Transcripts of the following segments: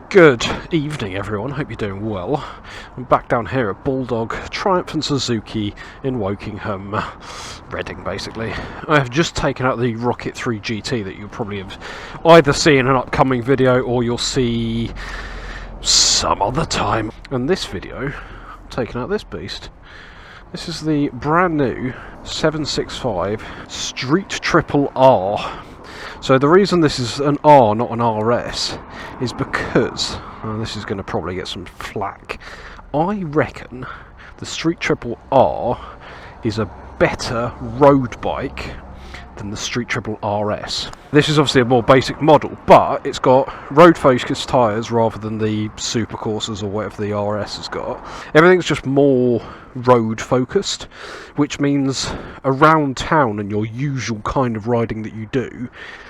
Good evening everyone, hope you're doing well. I'm back down here at Bulldog, Triumph and Suzuki in Wokingham, Reading basically. I have just taken out the Rocket 3 GT that you'll probably have either seen in an upcoming video or you'll see some other time. And this video, I'm taking out this beast. This is the brand new 765 Street Triple R. So the reason this is an R, not an RS, is because, this is going to probably get some flack, I reckon the Street Triple R is a better road bike than the Street Triple RS. This is obviously a more basic model, but it's got road-focused tyres rather than the Supercoursers or whatever the RS has got. Everything's just more road-focused, which means around town and your usual kind of riding that you do,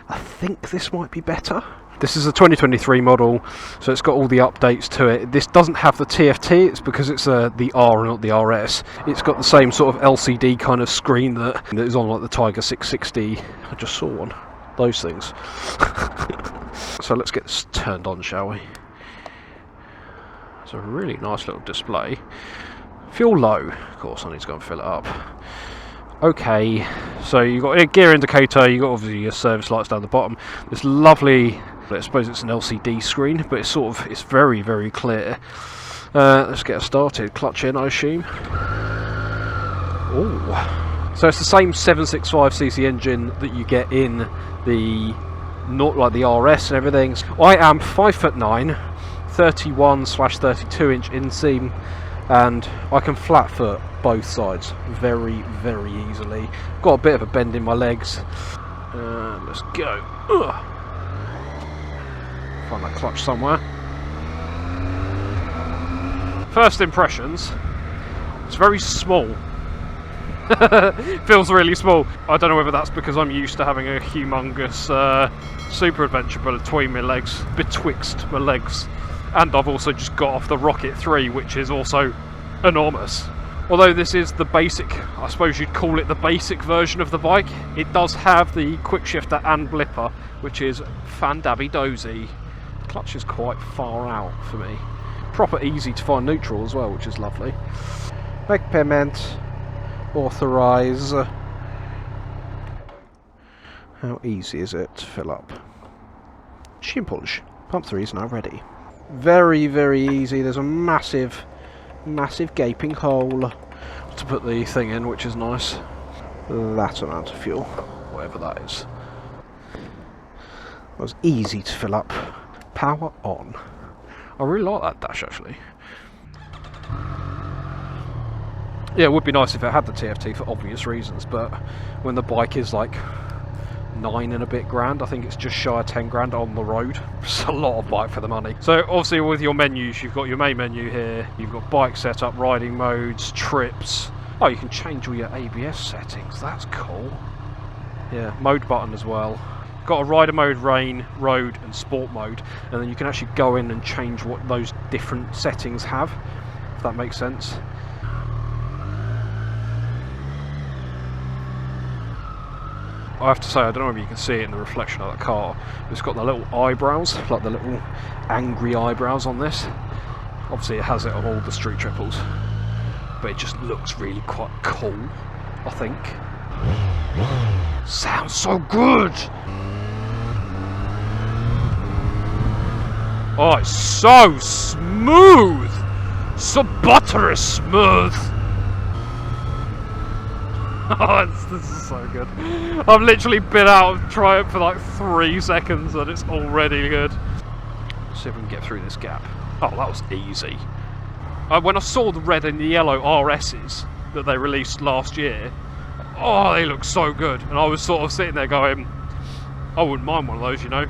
I think this might be better. This is a 2023 model, so it's got all the updates to it. This doesn't have the TFT, it's because it's the R and not the RS. It's got the same sort of LCD kind of screen that is on like the Tiger 660. I just saw one. Those things. So let's get this turned on, shall we? It's a really nice little display. Fuel low. Of course, I need to go and fill it up. Okay, so you've got a gear indicator, you've got obviously your service lights down the bottom. This lovely, I suppose it's an LCD screen, but it's very, very clear. Let's get us started. Clutch in, I assume. Oh, so it's the same 765cc engine that you get in the, not like the RS and everything. I am 5'9", 31/32 inch inseam, and I can flat foot both sides very, very easily. Got a bit of a bend in my legs. Let's go. Ugh. Find that clutch somewhere. First impressions, it's very small. Feels really small. I don't know whether that's because I'm used to having a humongous super adventure between my legs, betwixt my legs, and I've also just got off the Rocket 3, which is also enormous. Although this is the basic, I suppose you'd call it the basic version of the bike, it does have the quick shifter and blipper, which is fan-dabby-dozy. Clutch is quite far out for me. Proper easy to find neutral as well, which is lovely. Make payment. Authorise. How easy is it to fill up? Simple. Pump 3 is now ready. Very, very easy. There's a massive gaping hole to put the thing in, which is nice. That amount of fuel, whatever that is. That was easy to fill up. Power on. I really like that dash actually. Yeah, it would be nice if it had the TFT for obvious reasons, but when the bike is like 9 and a bit grand, I think it's just shy of 10 grand on the road. It's a lot of bike for the money. So obviously with your menus, you've got your main menu here, you've got bike setup, riding modes, trips. Oh, you can change all your ABS settings, that's cool. Yeah, mode button as well. Got a rider mode, rain, road and sport mode, and then you can actually go in and change what those different settings have, if that makes sense. I have to say, I don't know if you can see it in the reflection of that car, but it's got the little eyebrows, like the little angry eyebrows on this. Obviously it has it on all the Street Triples, but it just looks really quite cool, I think. Sounds so good! Oh, it's so smooth! So buttery smooth! Oh, this is so good. I've literally been out of Triumph for like 3 seconds and it's already good. Let's see if we can get through this gap. Oh, that was easy. When I saw the red and the yellow RSs that they released last year, oh, they look so good. And I was sort of sitting there going, I wouldn't mind one of those, you know.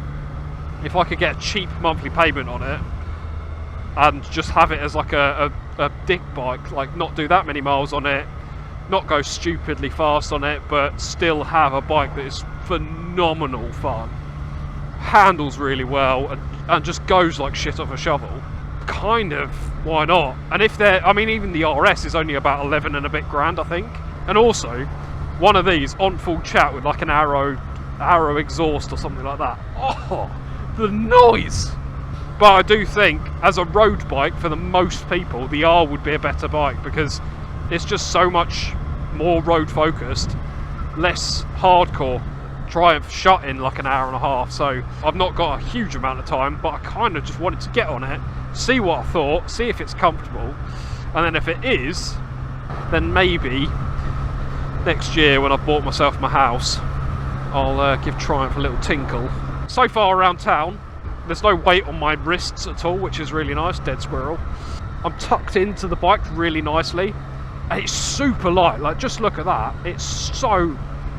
If I could get a cheap monthly payment on it and just have it as like a dick bike, like not do that many miles on it, not go stupidly fast on it, but still have a bike that is phenomenal fun, handles really well, and just goes like shit off a shovel, kind of, why not? And if they're, I mean, even the RS is only about 11 and a bit grand, I think. And also, one of these on full chat with like an arrow exhaust or something like that. Oh, the noise! But I do think, as a road bike, for the most people, the R would be a better bike because it's just so much more road focused, less hardcore. Triumph shut in like an hour and a half, so I've not got a huge amount of time, but I kind of just wanted to get on it, see what I thought, see if it's comfortable, and then if it is, then maybe next year when I've bought myself my house, I'll give Triumph a little tinkle. So far around town, there's no weight on my wrists at all, which is really nice, dead squirrel. I'm tucked into the bike really nicely, and it's super light, like just look at that, it's so,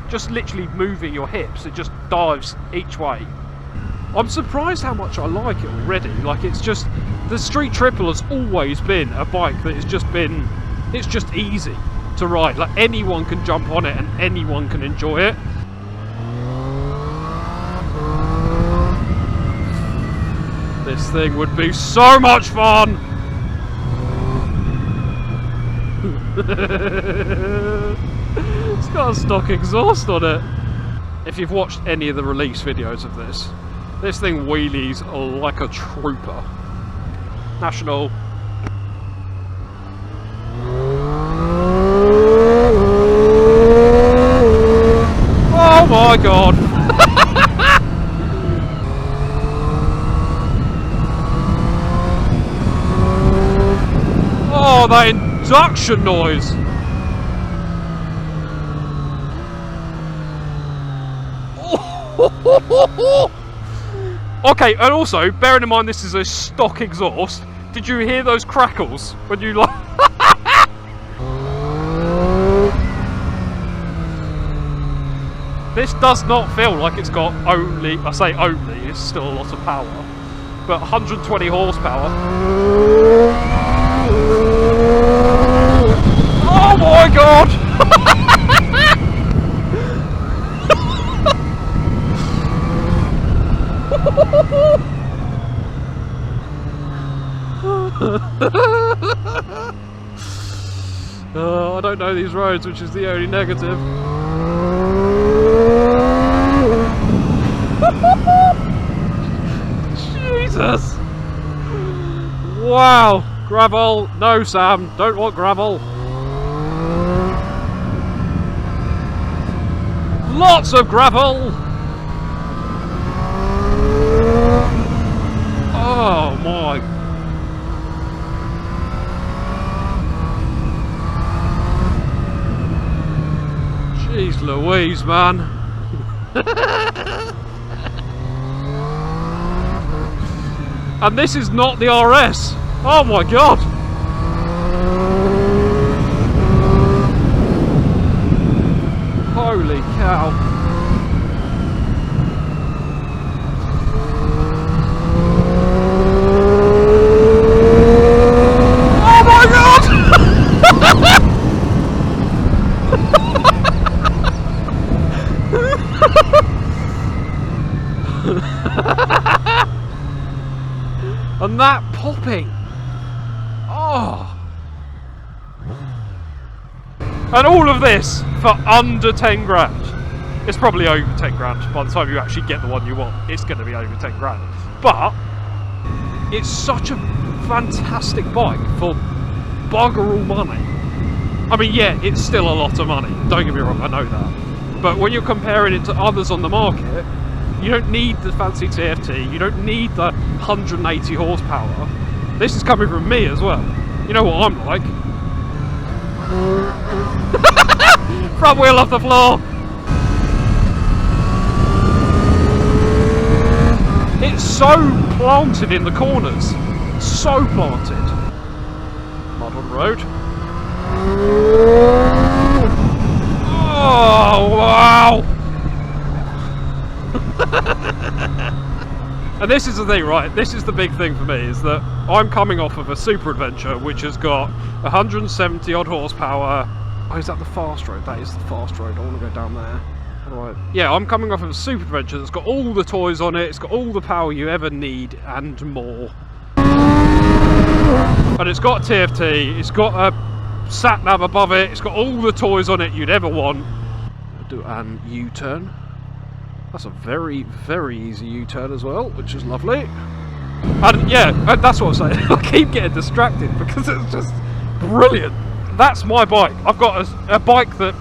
just literally moving your hips, it just dives each way. I'm surprised how much I like it already, like it's just, the Street Triple has always been a bike that has just been, it's just easy to ride, like anyone can jump on it and anyone can enjoy it. This thing would be so much fun! It's got a stock exhaust on it. If you've watched any of the release videos of this thing wheelies like a trooper. National. Oh my god! Oh, that induction noise! Okay, and also, bearing in mind this is a stock exhaust, did you hear those crackles when you like... This does not feel like it's got only, I say only, it's still a lot of power, but 120 horsepower. Oh my god! I don't know these roads, which is the only negative. Jesus! Wow! Gravel! No, Sam, don't want gravel. Lots of gravel! Oh my. Jeez Louise, man. And this is not the RS. Oh my god. Holy cow. Oh my god! And that popping. Oh. And all of this for under 10 grand. It's probably over 10 grand by the time you actually get the one you want. It's going to be over 10 grand. But it's such a fantastic bike for bugger all money. I mean, yeah, it's still a lot of money. Don't get me wrong, I know that. But when you're comparing it to others on the market, you don't need the fancy TFT, you don't need the 180 horsepower. This is coming from me as well. You know what I'm like. Front wheel off the floor. It's so planted in the corners. So planted. Mud on the road. Oh, wow. And this is the thing, right? This is the big thing for me, is that I'm coming off of a super adventure which has got 170 odd horsepower. Oh, is that the fast road? That is the fast road. I want to go down there. How do I... Yeah, I'm coming off of a super adventure that's got all the toys on it. It's got all the power you ever need and more. And it's got TFT. It's got a sat nav above it. It's got all the toys on it you'd ever want. I'll do an U-turn. That's a very, very easy U-turn as well, which is lovely. And yeah, that's what I'm saying. I keep getting distracted because it's just brilliant. That's my bike. I've got a bike that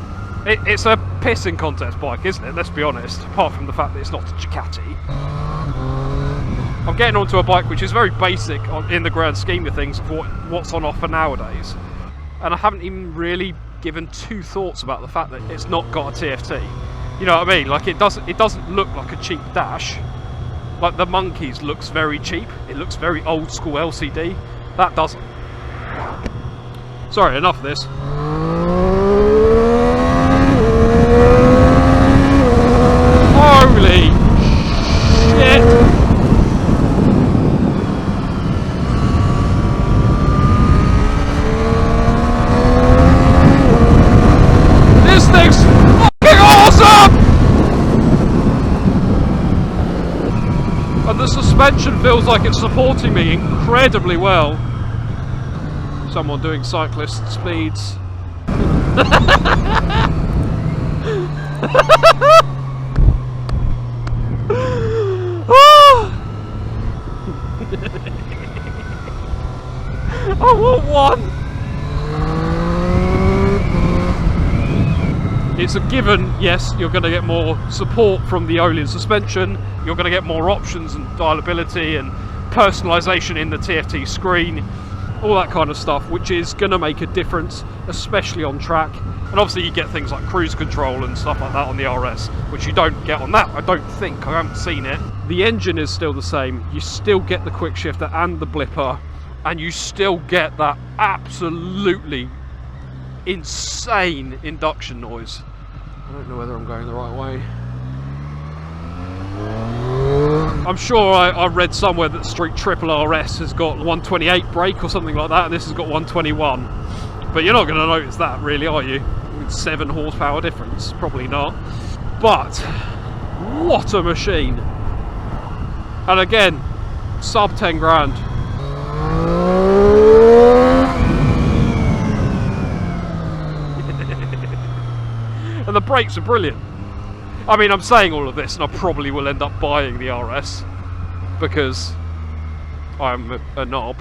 it's a pissing contest bike, isn't it? Let's be honest. Apart from the fact that it's not a Ducati, I'm getting onto a bike which is very basic in the grand scheme of things of what's on offer nowadays, and I haven't even really given two thoughts about the fact that it's not got a TFT. You know what I mean? Like it doesn't look like a cheap dash. Like the Monkeys looks very cheap. It looks very old school LCD. That doesn't. Sorry, enough of this. Holy shit! This thing's fucking awesome! And the suspension feels like it's supporting me incredibly well. Someone doing cyclist speeds. I want one! It's a given, yes, you're going to get more support from the Olin suspension, you're going to get more options and dialability and personalisation in the TFT screen, all that kind of stuff, which is going to make a difference, especially on track. And obviously you get things like cruise control and stuff like that on the RS, which you don't get on that, I don't think. I haven't seen it. The engine is still the same. You still get the quick shifter and the blipper, and you still get that absolutely insane induction noise. I don't know whether I'm going the right way. I'm sure I read somewhere that Street Triple RS has got 128 brake or something like that, and this has got 121. But you're not going to notice that, really, are you? With 7 horsepower difference, probably not. But what a machine! And again, sub 10 grand. And the brakes are brilliant. I mean, I'm saying all of this and I probably will end up buying the RS because I'm a knob.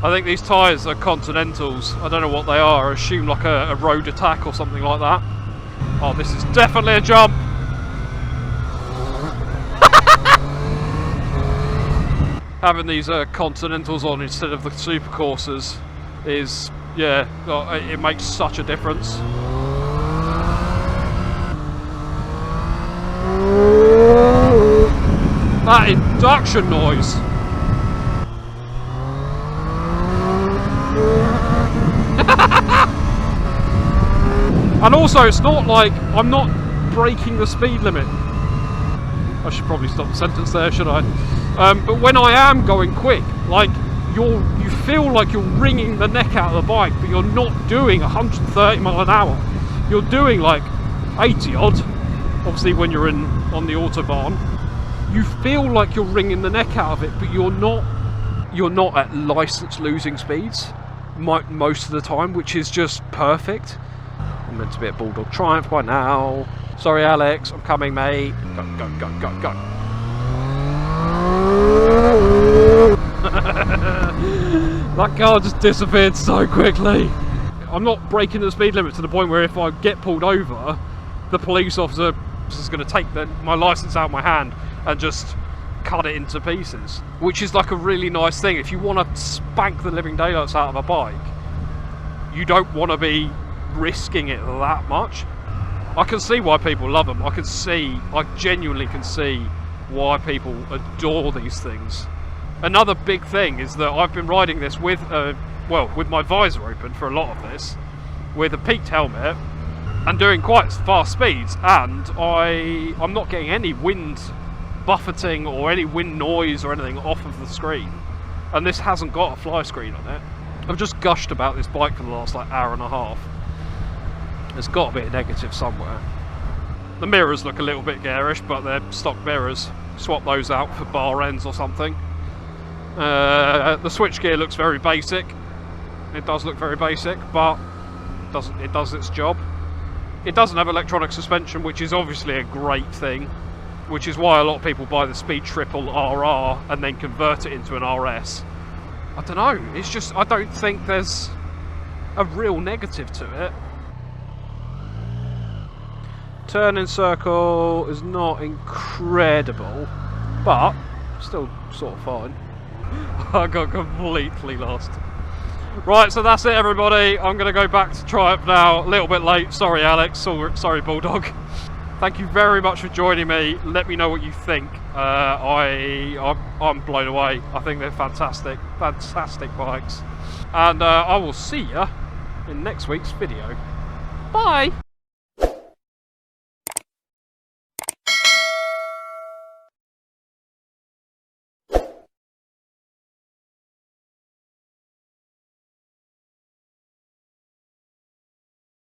I think these tyres are Continentals. I don't know what they are. I assume like a road attack or something like that. Oh, this is definitely a jump. Having these Continentals on instead of the Supercorsas is, yeah, it makes such a difference. That induction noise. And also, it's not like I'm not breaking the speed limit. I should probably stop the sentence there, should I? But when I am going quick, like you feel like you're wringing the neck out of the bike, but you're not doing 130 mile an hour. You're doing like 80 odd. Obviously, when you're on the autobahn, you feel like you're wringing the neck out of it, but you're not. You're not at license losing speeds most of the time, which is just perfect. I'm meant to be at Bulldog Triumph by now. Sorry, Alex, I'm coming, mate. Go, go, go, go, go. That car just disappeared so quickly. I'm not breaking the speed limit to the point where if I get pulled over, the police officer is going to take my license out of my hand and just cut it into pieces, which is like a really nice thing. If you want to spank the living daylights out of a bike, you don't want to be risking it that much. I can see why people love them. I genuinely can see why people adore these things. Another big thing is that I've been riding this with my visor open for a lot of this, with a peaked helmet and doing quite fast speeds, and I'm not getting any wind buffeting or any wind noise or anything off of the screen, and this hasn't got a fly screen on it. I've just gushed about this bike for the last like hour and a half. There's got to be a negative somewhere. The mirrors look a little bit garish, but they're stock mirrors. Swap those out for bar ends or something. The switchgear looks very basic. It does look very basic, but it does its job. It doesn't have electronic suspension, which is obviously a great thing. which is why a lot of people buy the Speed Triple RR and then convert it into an RS. I don't know, it's just, I don't think there's a real negative to it. Turning circle is not incredible, but still sort of fine. I got completely lost. Right, so that's it everybody. I'm going to go back to Triumph now. A little bit late. Sorry Alex, sorry Bulldog. Thank you very much for joining me. Let me know what you think. I'm blown away. I think they're fantastic bikes. And I will see you in next week's video. Bye!